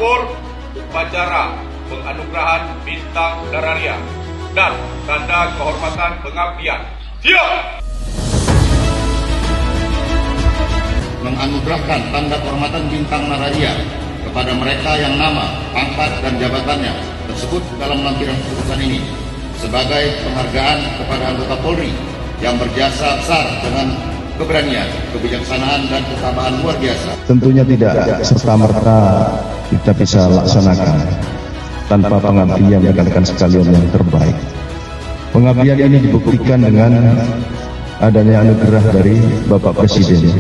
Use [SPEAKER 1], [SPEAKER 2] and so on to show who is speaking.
[SPEAKER 1] Kapur upacara penganugerahan bintang Nararia dan tanda kehormatan pengabdian. Siap!
[SPEAKER 2] Menganugerahkan tanda kehormatan bintang Nararia kepada mereka yang nama, pangkat, dan jabatannya tersebut dalam lampiran keputusan ini sebagai penghargaan kepada anggota Polri yang berjasa besar dengan keberanian, kebijaksanaan, dan ketabahan luar biasa.
[SPEAKER 3] Tentunya tidak serta-merta kita bisa laksanakan tanpa pengabdian rekan-rekan sekalian yang terbaik. Pengabdian ini dibuktikan dengan adanya anugerah dari Bapak Presiden